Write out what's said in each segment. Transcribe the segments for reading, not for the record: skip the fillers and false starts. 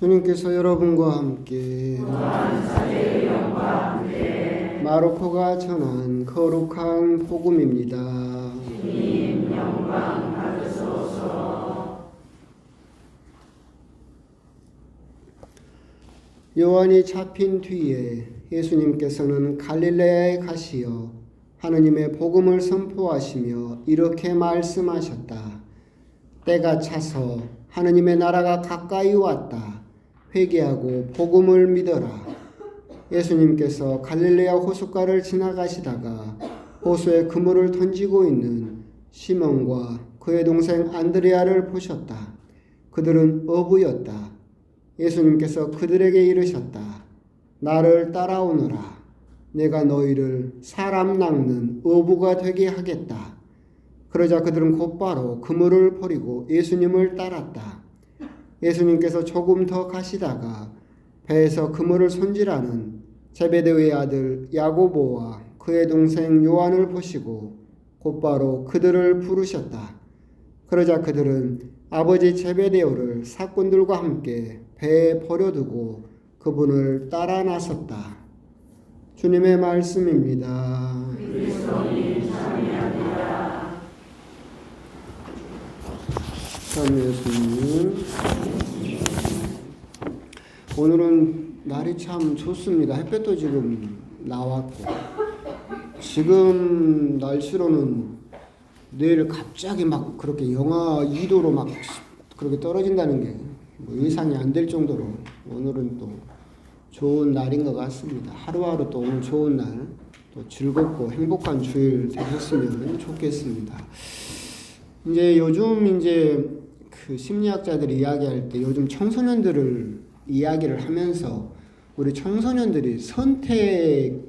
주님께서 여러분과 함께 마르코가 전한 거룩한 복음입니다. 주님 영광 받으소서. 요한이 잡힌 뒤에 예수님께서는 갈릴레아에 가시어 하느님의 복음을 선포하시며 이렇게 말씀하셨다. 때가 차서 하느님의 나라가 가까이 왔다. 회개하고 복음을 믿어라. 예수님께서 갈릴레아 호숫가를 지나가시다가 호수에 그물을 던지고 있는 시몬과 그의 동생 안드레아를 보셨다. 그들은 어부였다. 예수님께서 그들에게 이르셨다. 나를 따라오너라. 내가 너희를 사람 낚는 어부가 되게 하겠다. 그러자 그들은 곧바로 그물을 버리고 예수님을 따랐다. 예수님께서 조금 더 가시다가 배에서 그물을 손질하는 제베데의 아들 야고보와 그의 동생 요한을 보시고 곧바로 그들을 부르셨다. 그러자 그들은 아버지 제베데오를 사꾼들과 함께 배에 버려두고 그분을 따라 나섰다. 주님의 말씀입니다. 그리스도님 참여합니다. 참 예수님, 오늘은 날이 참 좋습니다. 햇볕도 지금 나왔고, 지금 날씨로는 내일 갑자기 막 그렇게 영하 2도로 막 그렇게 떨어진다는 게 뭐 예상이 안 될 정도로 오늘은 또 좋은 날인 것 같습니다. 하루하루 또 오늘 좋은 날, 또 즐겁고 행복한 주일 되셨으면 좋겠습니다. 이제 요즘 그 심리학자들이 이야기할 때 요즘 청소년들을 이야기를 하면서 우리 청소년들이 선택을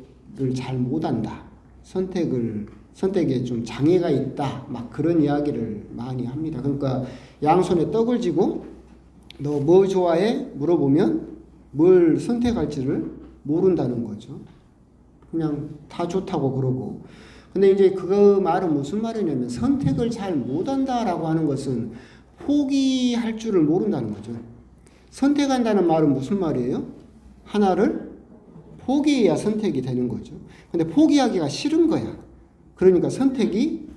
잘 못한다. 선택에 좀 장애가 있다. 막 그런 이야기를 많이 합니다. 그러니까 양손에 떡을 쥐고 너 뭐 좋아해? 물어보면 뭘 선택할지를 모른다는 거죠. 그냥 다 좋다고 그러고. 근데 이제 그 말은 무슨 말이냐면 선택을 잘 못한다라고 하는 것은 포기할 줄을 모른다는 거죠. 선택한다는 말은 무슨 말이에요? 하나를 포기해야 선택이 되는 거죠. 근데 포기하기가 싫은 거야. 그러니까 선택이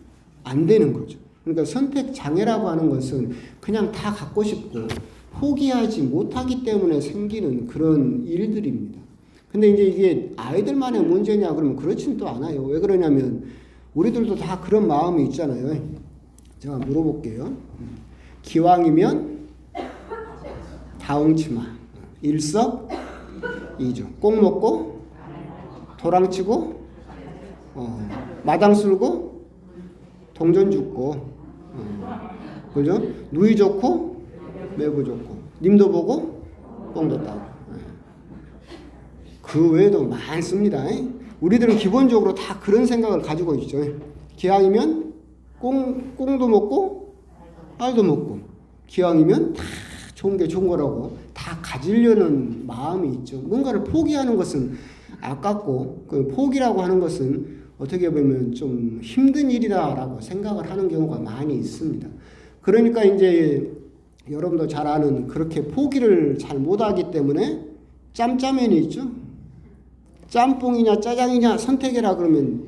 안 되는 거죠. 그러니까 선택 장애라고 하는 것은 그냥 다 갖고 싶고 포기하지 못하기 때문에 생기는 그런 일들입니다. 근데 이제 이게 아이들만의 문제냐 그러면 그렇지는 또 않아요. 왜 그러냐면 우리들도 다 그런 마음이 있잖아요. 제가 물어볼게요. 기왕이면 다홍치마, 일석이조, 꼭 먹고 도랑치고 마당 쓸고 동전 죽고 그죠? 누이 좋고 매부 좋고 님도 보고 뽕도 따고 그 외에도 많습니다. 우리들은 기본적으로 다 그런 생각을 가지고 있죠. 기왕이면 꽁도 먹고 알도 먹고 기왕이면 다 좋은 게 좋은 거라고 다 가지려는 마음이 있죠. 뭔가를 포기하는 것은 아깝고 그 포기라고 하는 것은 어떻게 보면 좀 힘든 일이다라고 생각을 하는 경우가 많이 있습니다. 그러니까 이제 여러분도 잘 아는 그렇게 포기를 잘 못하기 때문에 짬짜면이 있죠. 짬뽕이냐 짜장이냐 선택해라 그러면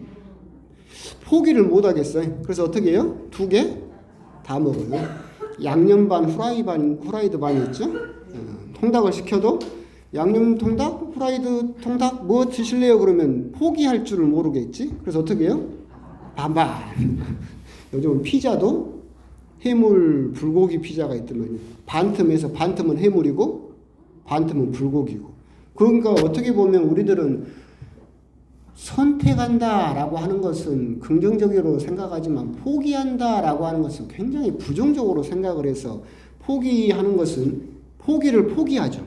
포기를 못하겠어요. 그래서 어떻게 해요? 2개 다 먹어요. 양념 반 후라이드 반이 있죠. 통닭을 시켜도 양념 통닭, 후라이드 통닭 뭐 드실래요? 그러면 포기할 줄을 모르겠지. 그래서 어떻게 해요? 반반. 요즘 피자도 해물 불고기 피자가 있더만요. 반틈에서 반틈은 해물이고 반틈은 불고기고. 그러니까 어떻게 보면 우리들은 선택한다라고 하는 것은 긍정적으로 생각하지만 포기한다라고 하는 것은 굉장히 부정적으로 생각을 해서 포기하는 것은 포기를 포기하죠.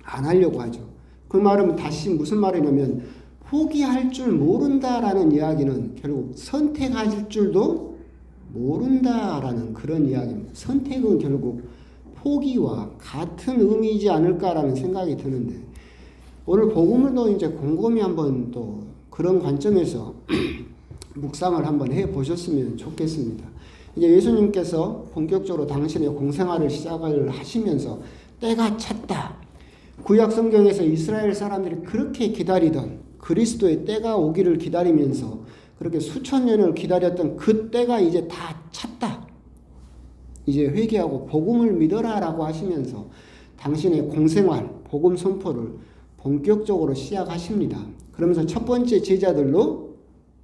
안 하려고 하죠. 그 말은 다시 무슨 말이냐면 포기할 줄 모른다라는 이야기는 결국 선택할 줄도 모른다라는 그런 이야기입니다. 선택은 결국 포기와 같은 의미이지 않을까라는 생각이 드는데 오늘 복음을 또 이제 곰곰이 한번 또 그런 관점에서 묵상을 한번 해 보셨으면 좋겠습니다. 이제 예수님께서 본격적으로 당신의 공생활을 시작을 하시면서 때가 찼다. 구약 성경에서 이스라엘 사람들이 그렇게 기다리던 그리스도의 때가 오기를 기다리면서 그렇게 수천 년을 기다렸던 그 때가 이제 다 찼다. 이제 회개하고 복음을 믿어라라고 하시면서 당신의 공생활, 복음 선포를 본격적으로 시작하십니다. 그러면서 첫 번째 제자들로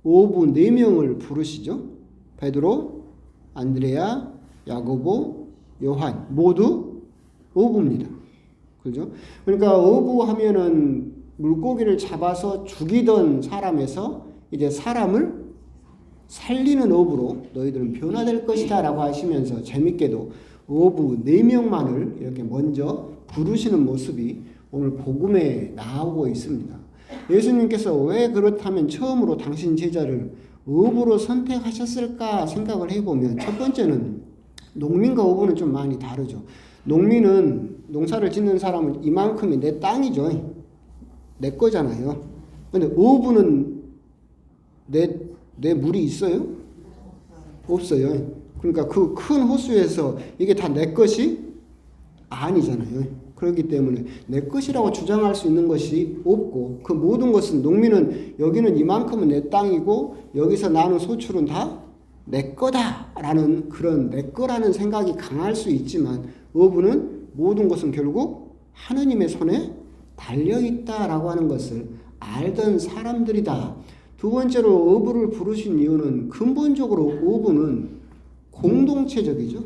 오부 4명을 부르시죠. 베드로, 안드레아, 야고보, 요한 모두 어부입니다. 그죠? 그러니까 어부 하면은 물고기를 잡아서 죽이던 사람에서 이제 사람을 살리는 어부로 너희들은 변화될 것이다 라고 하시면서 재밌게도 어부 4명만을 이렇게 먼저 부르시는 모습이 오늘 복음에 나오고 있습니다. 예수님께서 왜 그렇다면 처음으로 당신 제자를 어부로 선택하셨을까 생각을 해보면 첫 번째는 농민과 어부는 좀 많이 다르죠. 농민은 농사를 짓는 사람은 이만큼이 내 땅이죠. 내 거잖아요. 근데 어부는 내 물이 있어요? 없어요. 그러니까 그 큰 호수에서 이게 다 내 것이 아니잖아요. 그렇기 때문에 내 것이라고 주장할 수 있는 것이 없고 그 모든 것은 농민은 여기는 이만큼은 내 땅이고 여기서 나는 소출은 다 내 거다라는 그런 내 거라는 생각이 강할 수 있지만 어부는 모든 것은 결국 하느님의 손에 달려있다라고 하는 것을 알던 사람들이다. 두 번째로 어부를 부르신 이유는 근본적으로 어부는 공동체적이죠.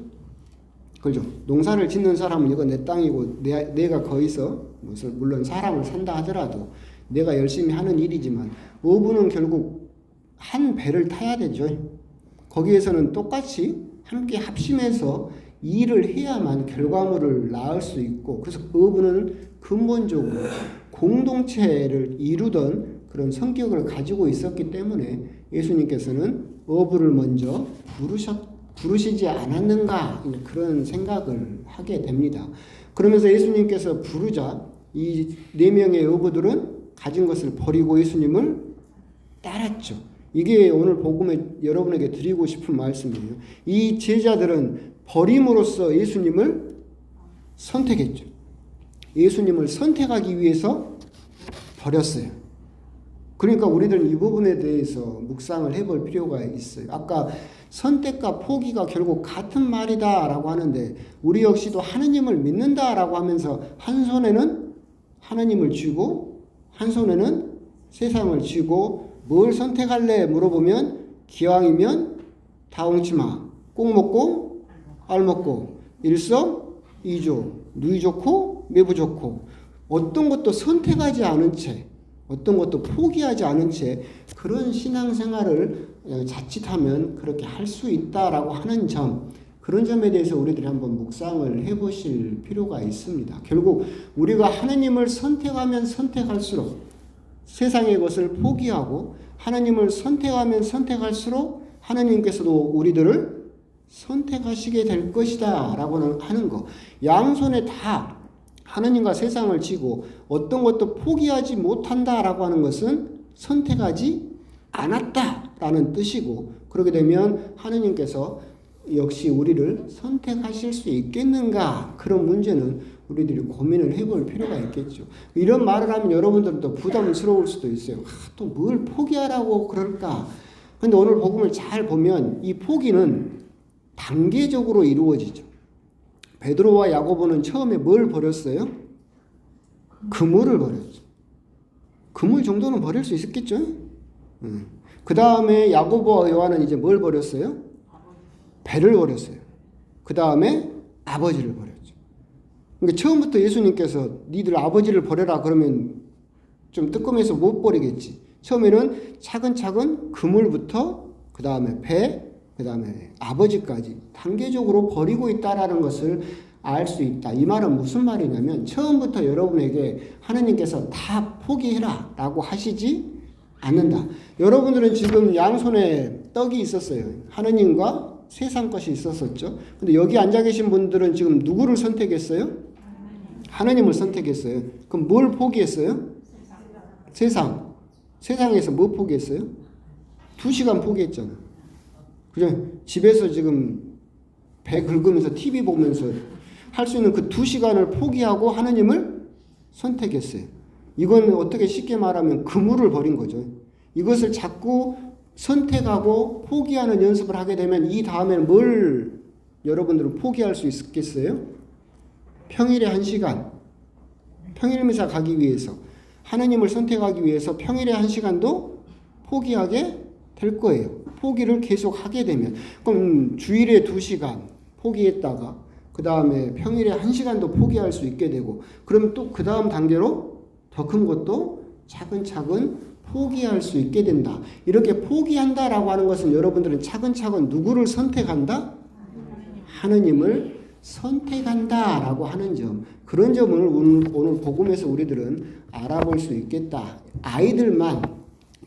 그죠? 농사를 짓는 사람은 이거 내 땅이고 내가 거기서 물론 사람을 산다 하더라도 내가 열심히 하는 일이지만 어부는 결국 한 배를 타야 되죠. 거기에서는 똑같이 함께 합심해서 일을 해야만 결과물을 낳을 수 있고 그래서 어부는 근본적으로 공동체를 이루던 그런 성격을 가지고 있었기 때문에 예수님께서는 어부를 먼저 부르시지 않았는가 그런 생각을 하게 됩니다. 그러면서 예수님께서 부르자 이 4명의 어부들은 가진 것을 버리고 예수님을 따랐죠. 이게 오늘 복음에 여러분에게 드리고 싶은 말씀이에요. 이 제자들은 버림으로써 예수님을 선택했죠. 예수님을 선택하기 위해서 버렸어요. 그러니까 우리들은 이 부분에 대해서 묵상을 해볼 필요가 있어요. 아까 선택과 포기가 결국 같은 말이다라고 하는데 우리 역시도 하느님을 믿는다라고 하면서 한 손에는 하느님을 쥐고 한 손에는 세상을 쥐고 뭘 선택할래 물어보면 기왕이면 다홍치 마, 꼭 먹고 알 먹고 일석이조 누이 좋고 매부 좋고 어떤 것도 선택하지 않은 채 어떤 것도 포기하지 않은 채 그런 신앙생활을 자칫하면 그렇게 할 수 있다라고 하는 점 그런 점에 대해서 우리들이 한번 묵상을 해보실 필요가 있습니다. 결국 우리가 하느님을 선택하면 선택할수록 세상의 것을 포기하고 하나님을 선택하면 선택할수록 하나님께서도 우리들을 선택하시게 될 것이다 라고 하는 거. 양손에 다 하나님과 세상을 쥐고 어떤 것도 포기하지 못한다 라고 하는 것은 선택하지 않았다라는 뜻이고 그렇게 되면 하나님께서 역시 우리를 선택하실 수 있겠는가 그런 문제는 우리들이 고민을 해볼 필요가 있겠죠. 이런 말을 하면 여러분들은 또 부담스러울 수도 있어요. 또 뭘 포기하라고 그럴까? 근데 오늘 복음을 잘 보면 이 포기는 단계적으로 이루어지죠. 베드로와 야고보는 처음에 뭘 버렸어요? 그물을 버렸죠. 그물 정도는 버릴 수 있었겠죠? 그 다음에 야고보와 요한은 이제 뭘 버렸어요? 배를 버렸어요. 그 다음에 아버지를 버렸죠. 그러니까 처음부터 예수님께서 니들 아버지를 버려라 그러면 좀 뜨끔해서 못 버리겠지. 처음에는 차근차근 그물부터 그 다음에 배, 그 다음에 아버지까지 단계적으로 버리고 있다라는 것을 알 수 있다. 이 말은 무슨 말이냐면 처음부터 여러분에게 하나님께서 다 포기해라 라고 하시지 않는다. 여러분들은 지금 양손에 떡이 있었어요. 하나님과 세상 것이 있었었죠. 근데 여기 앉아 계신 분들은 지금 누구를 선택했어요? 하나님을 선택했어요. 그럼 뭘 포기했어요? 세상. 세상에서 뭐 포기했어요? 2시간 포기했잖아. 그죠? 집에서 지금 배 긁으면서 TV 보면서 할 수 있는 그 2시간을 포기하고 하느님을 선택했어요. 이건 어떻게 쉽게 말하면 그물을 버린 거죠. 이것을 자꾸 선택하고 포기하는 연습을 하게 되면 이 다음에는 뭘 여러분들은 포기할 수 있겠어요? 평일에 1시간, 평일 미사 가기 위해서, 하느님을 선택하기 위해서 평일에 1시간도 포기하게 될 거예요. 포기를 계속 하게 되면. 그럼 주일에 2시간 포기했다가 그 다음에 평일에 1시간도 포기할 수 있게 되고, 그럼 또 그 다음 단계로 더 큰 것도 차근차근 포기할 수 있게 된다. 이렇게 포기한다라고 하는 것은 여러분들은 차근차근 누구를 선택한다? 하느님을 선택한다라고 하는 점, 그런 점을 오늘 복음에서 우리들은 알아볼 수 있겠다. 아이들만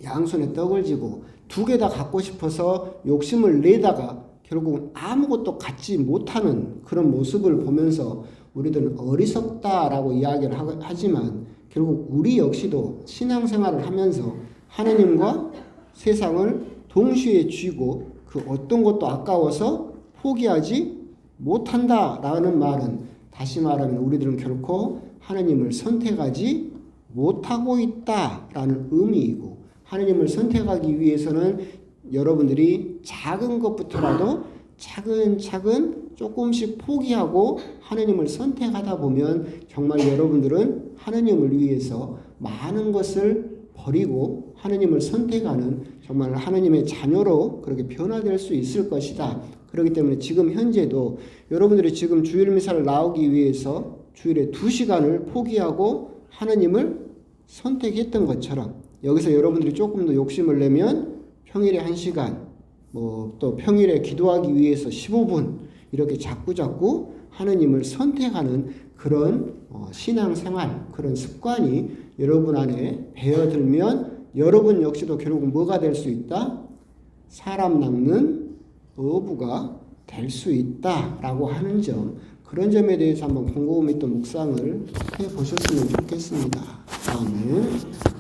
양손에 떡을 쥐고 2개 다 갖고 싶어서 욕심을 내다가 결국은 아무것도 갖지 못하는 그런 모습을 보면서 우리들은 어리석다라고 이야기를 하지만 결국 우리 역시도 신앙생활을 하면서 하느님과 세상을 동시에 쥐고 그 어떤 것도 아까워서 포기하지 못한다라는 말은, 다시 말하면 우리들은 결코 하느님을 선택하지 못하고 있다라는 의미이고, 하느님을 선택하기 위해서는 여러분들이 작은 것부터라도 차근차근 조금씩 포기하고 하느님을 선택하다 보면 정말 여러분들은 하느님을 위해서 많은 것을 버리고 하느님을 선택하는 정말 하느님의 자녀로 그렇게 변화될 수 있을 것이다. 그렇기 때문에 지금 현재도 여러분들이 지금 주일 미사를 나오기 위해서 주일에 2시간을 포기하고 하느님을 선택했던 것처럼 여기서 여러분들이 조금 더 욕심을 내면 평일에 1시간, 또 평일에 기도하기 위해서 15분 이렇게 자꾸 하느님을 선택하는 그런 신앙생활, 그런 습관이 여러분 안에 배어들면 여러분 역시도 결국 뭐가 될 수 있다? 사람 낚는 어부가 될 수 있다라고 하는 점, 그런 점에 대해서 한번 곰곰이 또 묵상을 해보셨으면 좋겠습니다. 아멘.